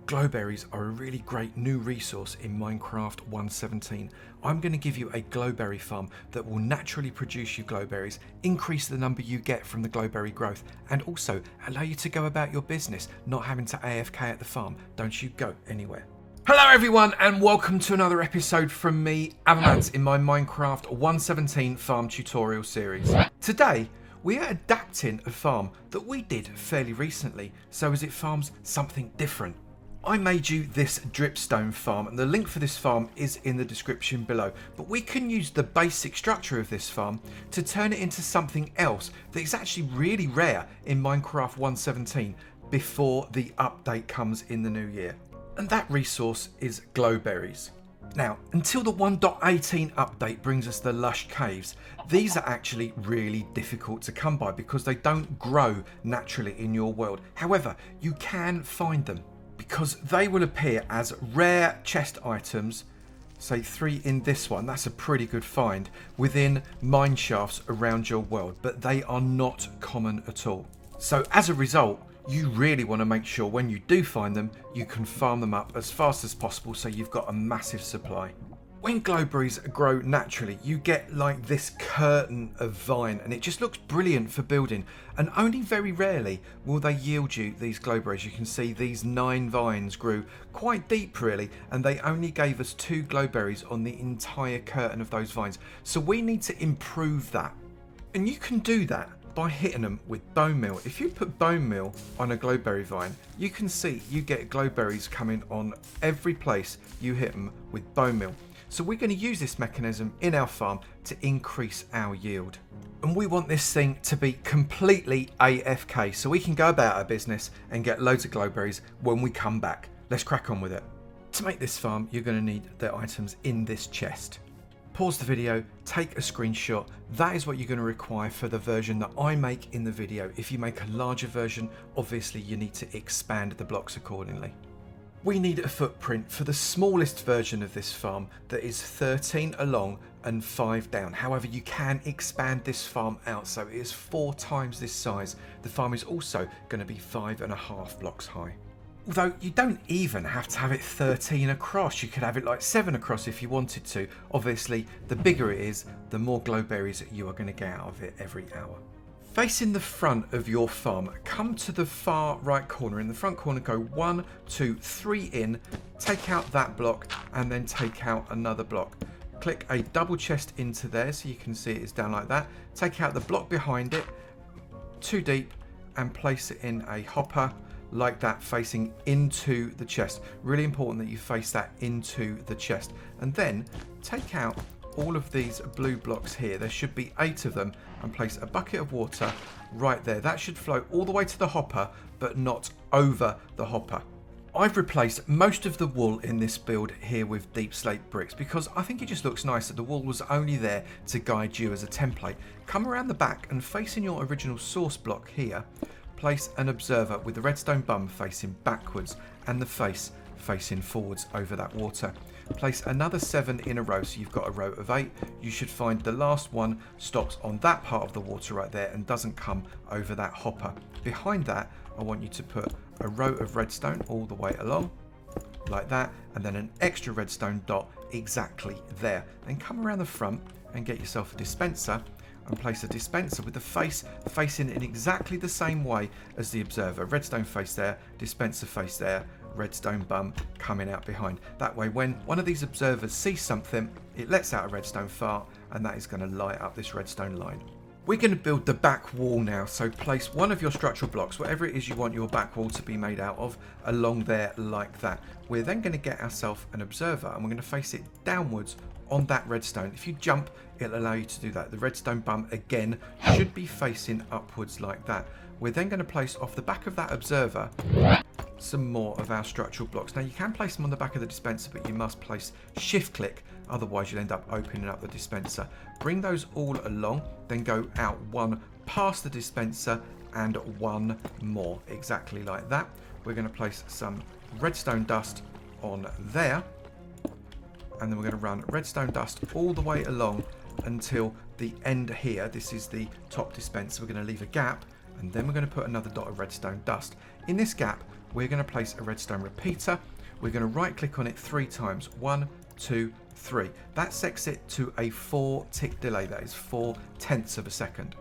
Glowberries are a really great new resource in Minecraft 1.17. I'm going to give you a glowberry farm that will naturally produce you glowberries, increase the number you get from the glowberry growth, and also allow you to go about your business, not having to AFK at the farm. Don't you go anywhere. Hello everyone and welcome to another episode from me, Avomance, in my Minecraft 1.17 farm tutorial series. Today, we are adapting a farm that we did fairly recently, so as it farms something different. I made you this Dripstone farm, and the link for this farm is in the description below. But we can use the basic structure of this farm to turn it into something else that is actually really rare in Minecraft 1.17 before the update comes in the new year. And that resource is glowberries. Now, until the 1.18 update brings us the lush caves, these are actually really difficult to come by because they don't grow naturally in your world. However, you can find them, because they will appear as rare chest items, say 3 in this one, that's a pretty good find, within mine shafts around your world, but they are not common at all. So as a result, you really want to make sure when you do find them, you can farm them up as fast as possible so you've got a massive supply. When glowberries grow naturally, you get like this curtain of vine, and it just looks brilliant for building, and only very rarely will they yield you these glowberries. You can see these 9 vines grew quite deep really, and they only gave us 2 glowberries on the entire curtain of those vines. So we need to improve that, and you can do that by hitting them with bone meal. If you put bone meal on a glowberry vine, you can see you get glowberries coming on every place you hit them with bone meal. So we're going to use this mechanism in our farm to increase our yield. And we want this thing to be completely AFK so we can go about our business and get loads of glowberries when we come back. Let's crack on with it. To make this farm, you're going to need the items in this chest. Pause the video, take a screenshot. That is what you're going to require for the version that I make in the video. If you make a larger version, obviously you need to expand the blocks accordingly. We need a footprint for the smallest version of this farm that is 13 along and 5 down. However, you can expand this farm out so it is 4 times this size. The farm is also going to be 5.5 blocks high. Although you don't even have to have it 13 across, you could have it like 7 across if you wanted to. Obviously, the bigger it is, the more glowberries you are going to get out of it every hour. Facing the front of your farm, come to the far right corner. In the front corner, go 1, 2, 3 in, take out that block, and then take out another block. Click a double chest into there so you can see it is down like that. Take out the block behind it, 2 deep, and place it in a hopper like that, facing into the chest. Really important that you face that into the chest. And then take out all of these blue blocks here. There should be 8 of them, and place a bucket of water right there. That should flow all the way to the hopper, but not over the hopper. I've replaced most of the wool in this build here with deep slate bricks because I think it just looks nice that the wool was only there to guide you as a template. Come around the back and facing your original source block here, place an observer with the redstone bum facing backwards and the face facing forwards over that water. Place another 7 in a row, so you've got a row of 8. You should find the last one stops on that part of the water right there and doesn't come over that hopper. Behind that, I want you to put a row of redstone all the way along, like that, and then an extra redstone dot exactly there. Then come around the front and get yourself a dispenser and place a dispenser with the face facing in exactly the same way as the observer. Redstone face there, dispenser face there, redstone bum coming out behind. That way when one of these observers sees something, it lets out a redstone fart, and that is going to light up this redstone line. We're going to build the back wall now, so place one of your structural blocks, whatever it is you want your back wall to be made out of, along there like that. We're then going to get ourselves an observer, and we're going to face it downwards on that redstone. If you jump, it'll allow you to do that. The redstone bum again should be facing upwards like that. We're then going to place off the back of that observer some more of our structural blocks. Now you can place them on the back of the dispenser, but you must place shift click, otherwise you'll end up opening up the dispenser. Bring those all along, then go out 1 past the dispenser and 1 more, exactly like that. We're going to place some redstone dust on there, and then we're going to run redstone dust all the way along until the end here. This is the top dispenser. We're going to leave a gap, and then we're going to put another dot of redstone dust. In this gap, we're going to place a redstone repeater. We're going to right click on it 3 times. 1, 2, 3. That sets it to a 4 tick delay. That is 4/10 of a second.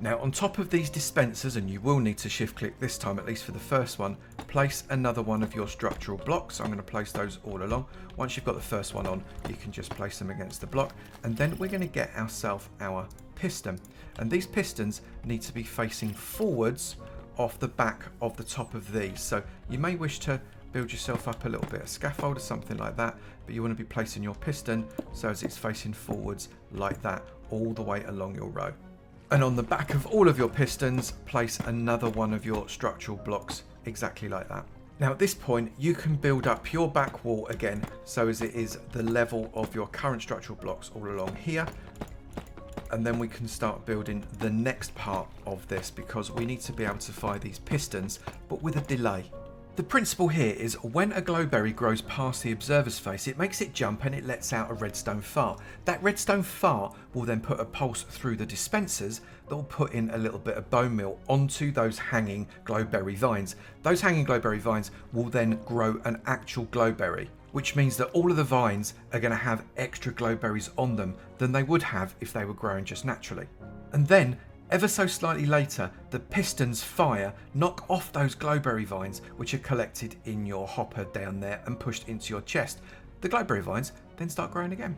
Now on top of these dispensers, and you will need to shift click this time at least for the first one, place another one of your structural blocks. I'm going to place those all along. Once you've got the first one on, you can just place them against the block, and then we're going to get ourselves our piston. And these pistons need to be facing forwards off the back of the top of these. So you may wish to build yourself up a little bit of scaffold or something like that, but you want to be placing your piston so as it's facing forwards like that all the way along your row. And on the back of all of your pistons, place another one of your structural blocks exactly like that. Now at this point, you can build up your back wall again so as it is the level of your current structural blocks all along here. And then we can start building the next part of this, because we need to be able to fire these pistons, but with a delay. The principle here is when a glowberry grows past the observer's face, it makes it jump and it lets out a redstone fart. That redstone fart will then put a pulse through the dispensers that will put in a little bit of bone meal onto those hanging glowberry vines. Those hanging glowberry vines will then grow an actual glowberry, which means that all of the vines are going to have extra glowberries on them than they would have if they were growing just naturally. And then ever so slightly later, the pistons fire, knock off those glowberry vines which are collected in your hopper down there and pushed into your chest. The glowberry vines then start growing again.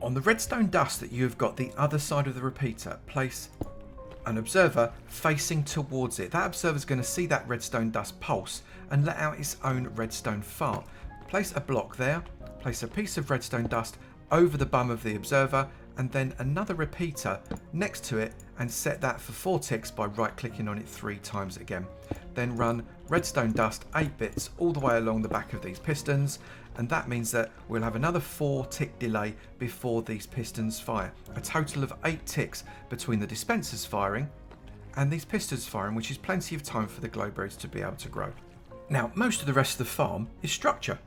On the redstone dust that you have got the other side of the repeater, place an observer facing towards it. That observer is going to see that redstone dust pulse and let out its own redstone fart. Place a block there, place a piece of redstone dust over the bum of the observer, and then another repeater next to it, and set that for 4 ticks by right clicking on it 3 times again. Then run redstone dust 8 bits all the way along the back of these pistons, and that means that we'll have another 4 tick delay before these pistons fire. A total of 8 ticks between the dispensers firing and these pistons firing, which is plenty of time for the glowberries to be able to grow. Now most of the rest of the farm is structure.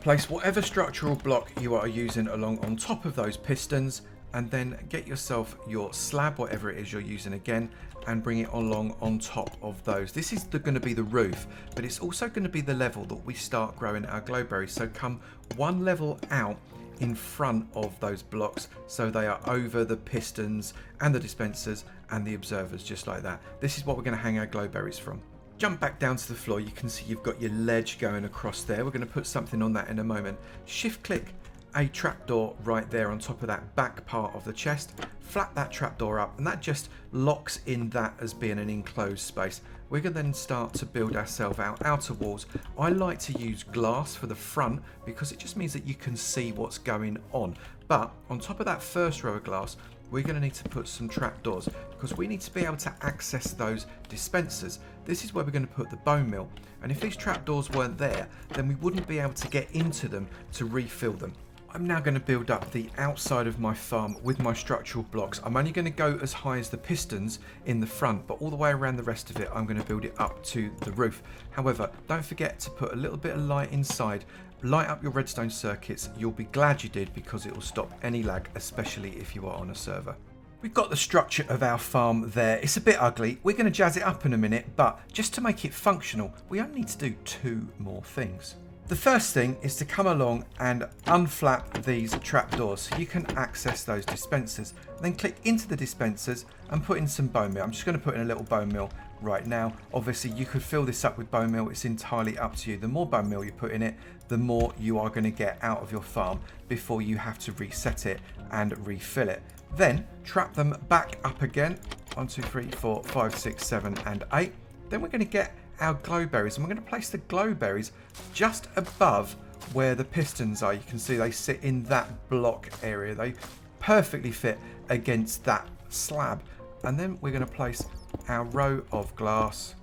Place whatever structural block you are using along on top of those pistons, and then get yourself your slab, whatever it is you're using again, and bring it along on top of those. This is going to be the roof, but it's also going to be the level that we start growing our glowberries. So come one level out in front of those blocks so they are over the pistons and the dispensers and the observers, just like that. This is what we're going to hang our glowberries from. Jump back down to the floor. You can see you've got your ledge going across there. We're going to put something on that in a moment. Shift click a trapdoor right there on top of that back part of the chest. Flap that trapdoor up, and that just locks in that as being an enclosed space. We can then start to build ourselves our outer walls. I like to use glass for the front because it just means that you can see what's going on. But on top of that first row of glass, we're going to need to put some trapdoors because we need to be able to access those dispensers. This is where we're going to put the bone meal, and if these trapdoors weren't there, then we wouldn't be able to get into them to refill them. I'm now going to build up the outside of my farm with my structural blocks. I'm only going to go as high as the pistons in the front, but all the way around the rest of it, I'm going to build it up to the roof. However, don't forget to put a little bit of light inside. Light up your redstone circuits. You'll be glad you did, because it will stop any lag, especially if you are on a server. We've got the structure of our farm there. It's a bit ugly. We're going to jazz it up in a minute, but just to make it functional, we only need to do 2 more things. The first thing is to come along and unflap these trapdoors so you can access those dispensers. Then click into the dispensers and put in some bone meal. I'm just going to put in a little bone meal right now. Obviously you could fill this up with bone meal. It's entirely up to you. The more bone meal you put in it, the more you are going to get out of your farm before you have to reset it and refill it. Then trap them back up again. 1, 2, 3, 4, 5, 6, 7 and 8. Then we're going to get our glowberries, and we're going to place the glowberries just above where the pistons are. You can see they sit in that block area. They perfectly fit against that slab. And then we're going to place our row of glass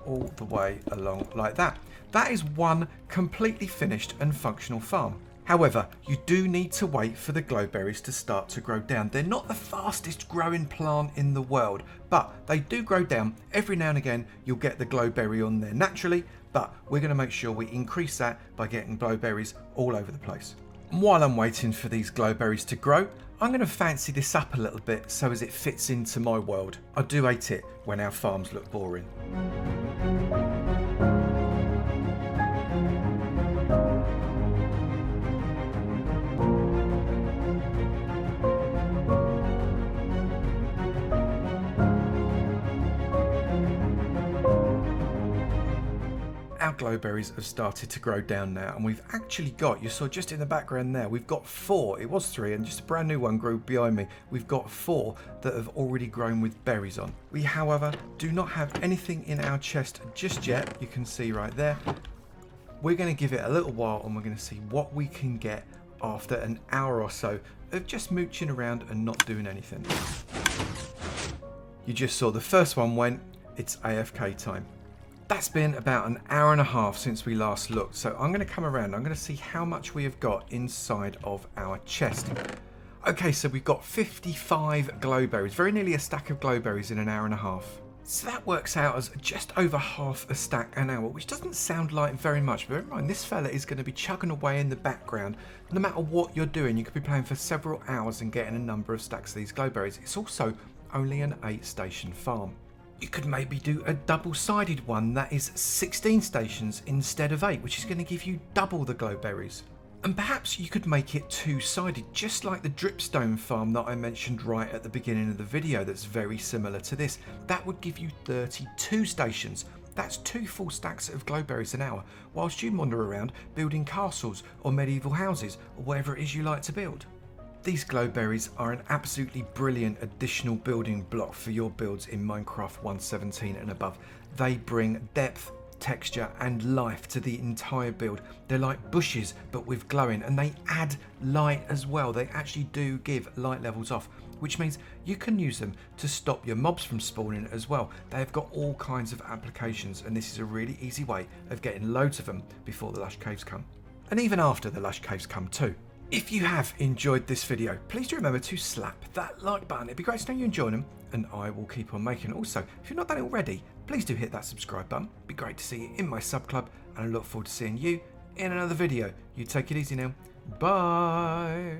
all the way along like that. That is one completely finished and functional farm. However, you do need to wait for the glowberries to start to grow down. They're not the fastest growing plant in the world, but they do grow down. Every now and again, you'll get the glowberry on there naturally, but we're going to make sure we increase that by getting glowberries all over the place. And while I'm waiting for these glowberries to grow, I'm going to fancy this up a little bit so as it fits into my world. I do hate it when our farms look boring. our glowberries have started to grow down now, and we've actually got, you saw just in the background there, we've got 4, it was 3 and just a brand new one grew behind me. We've got 4 that have already grown with berries on. We however do not have anything in our chest just yet, you can see right there. We're going to give it a little while and we're going to see what we can get after an hour or so of just mooching around and not doing anything. You just saw the first one went, it's AFK time. That's been about an hour and a half since we last looked, so I'm going to come around, I'm going to see how much we have got inside of our chest. Okay, so we've got 55 glowberries, very nearly a stack of glowberries in an hour and a half. So that works out as just over half a stack an hour, which doesn't sound like very much, but bear in mind this fella is going to be chugging away in the background. No matter what you're doing, you could be playing for several hours and getting a number of stacks of these glowberries. It's also only an 8-station farm. You could maybe do a double-sided one that is 16 stations instead of 8, which is going to give you double the glowberries. And perhaps you could make it 2-sided, just like the Dripstone farm that I mentioned right at the beginning of the video that's very similar to this. That would give you 32 stations. That's 2 full stacks of glowberries an hour, whilst you wander around building castles or medieval houses or whatever it is you like to build. These glowberries are an absolutely brilliant additional building block for your builds in Minecraft 1.17 and above. They bring depth, texture and life to the entire build. They're like bushes but with glowing, and they add light as well. They actually do give light levels off, which means you can use them to stop your mobs from spawning as well. They've got all kinds of applications, and this is a really easy way of getting loads of them before the lush caves come, and even after the lush caves come too. If you have enjoyed this video, please do remember to slap that like button. It'd be great to know you enjoyed them, and I will keep on making. Also, if you've not done it already, please do hit that subscribe button. It'd be great to see you in my sub club, and I look forward to seeing you in another video. You take it easy now. Bye.